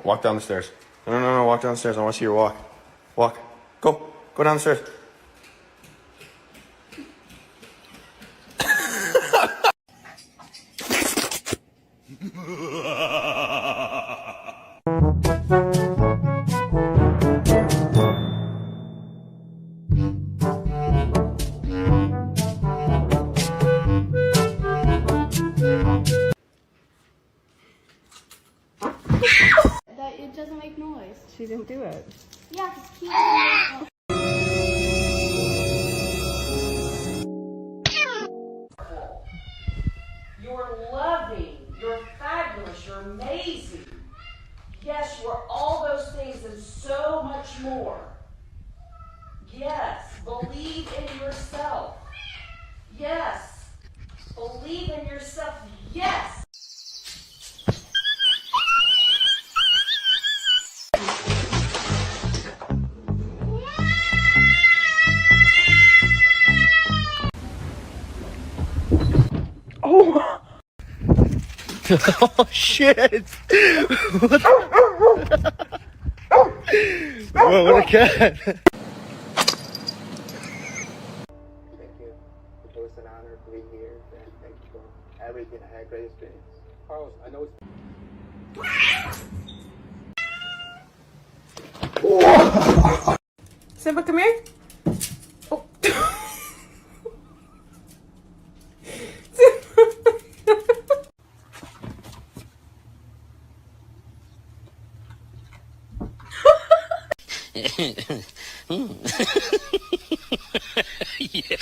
Walk down the stairs. No, walk down the stairs. I want to see your walk. Walk. Go down the stairs. It doesn't make noise. She didn't do it. Yeah, because Keelan. You're loving, you're fabulous, you're amazing. Yes, you are all those things and so much more. Yes, believe in yourself. Yes, believe in yourself. Yes. Oh! Oh shit! Whoa, what a cat! Thank you. It was an honor to be here, and thank you for everything. I had a great experience. Carlos, I know it's... Simba, come here. Oh. Yeah.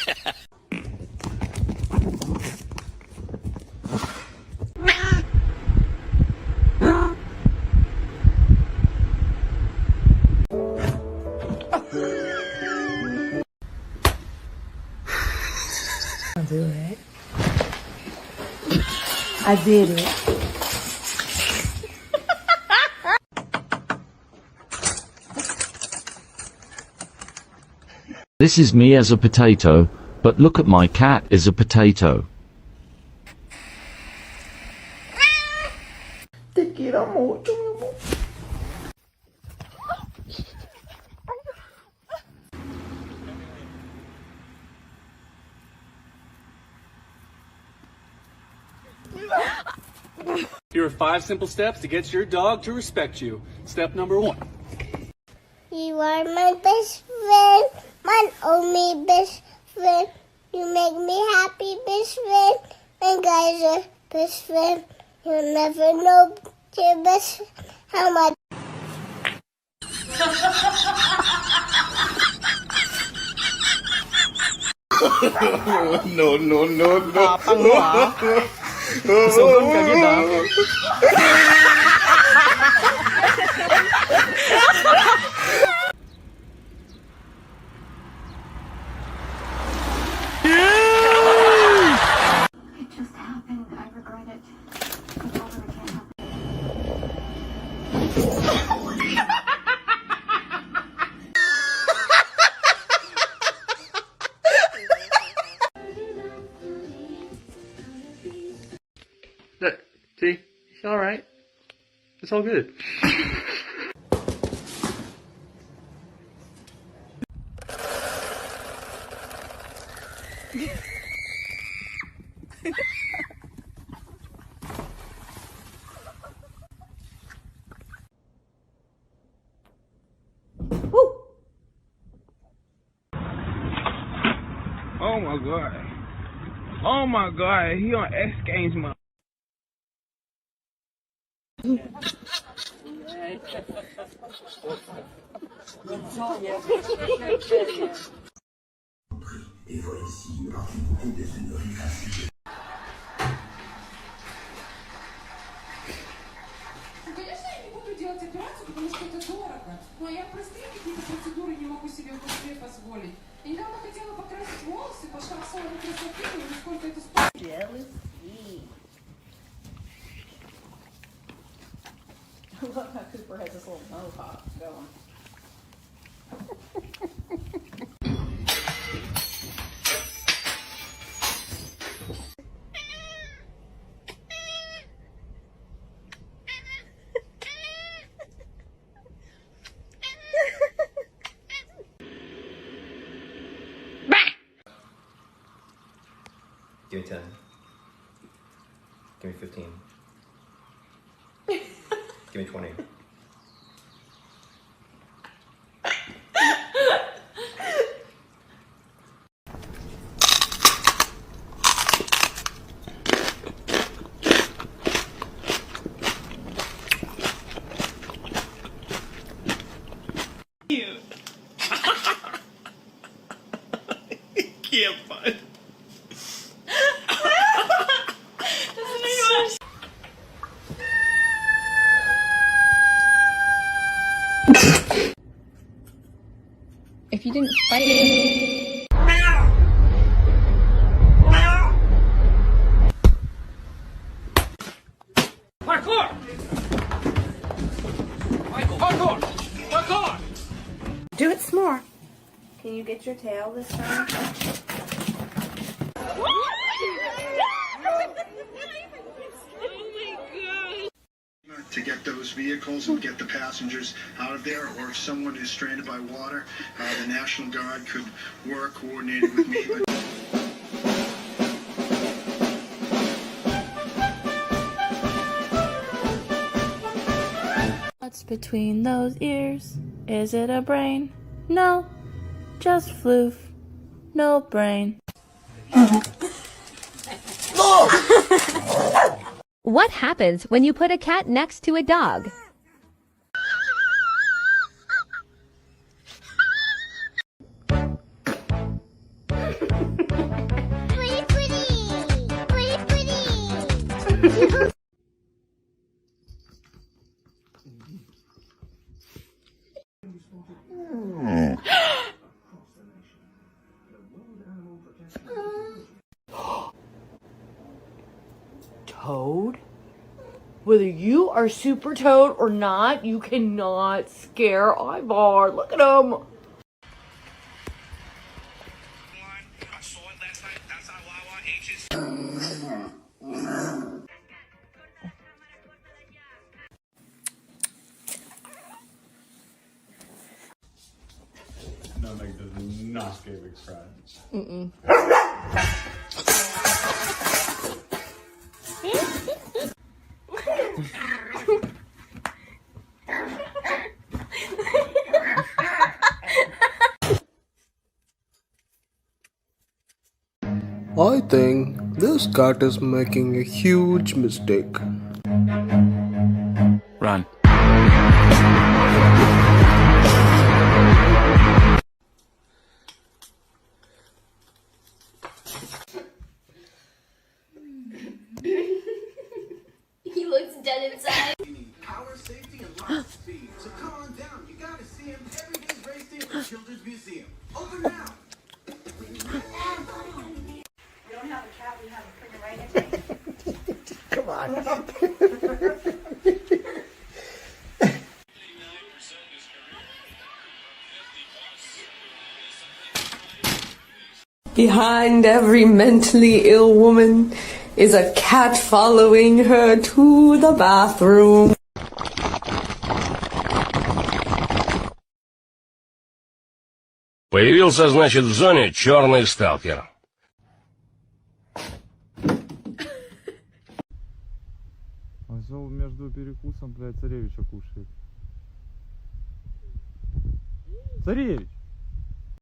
I'll do it. I did it. This is me as a potato, but look at my cat is a potato. Te quiero mucho, mi amor. Here are 5 simple steps to get your dog to respect you. Step number 1. You are my best friend, my only best friend. You make me happy, best friend. And guys are best friend. You'll never know your best friend, how much. No. Tapang mo ah. Susugon ka gina. It just happened. I regret it. I told her it can't happen. Look, see? It's alright. It's all good. Oh my god. Oh my god. He on X Games mode. Et voici une partie des sonneries ainsi. Конечно, я не буду делать операцию, потому что это дорого. Но я простые какие-то процедуры не могу себе быстрее позволить. Я недавно хотела покрасить волосы, пошла в салон красоты, и сколько это стоит. I love how Cooper has this little mohawk going. Give me 10. Give me 15. Give me 20. Can't find. If you didn't fight it. Parkour! Parkour! Parkour! Do it some more. Can you get your tail this time? To get those vehicles and get the passengers out of there, or if someone is stranded by water, the National Guard could work coordinated with me. What's between those ears? Is it a brain? No, just floof. No brain. What happens when you put a cat next to a dog? Pretty, pretty. Pretty, pretty. Toad? Whether you are Super Toad or not, you cannot scare Ivar. Look at him. No, Meg does not give a crunch. I think this cat is making a huge mistake. Run. He looks dead inside. Power, safety, and light speed. So come on down. You gotta see him. Every day's race day at the Children's Museum. Open now. We don't have a cat, we have a freaking orangutan. Come on. Behind every mentally ill woman is a cat following her to the bathroom. Появился, значит, в зоне черный сталкер. Он все между перекусом, блядь, царевича кушает. Царевич!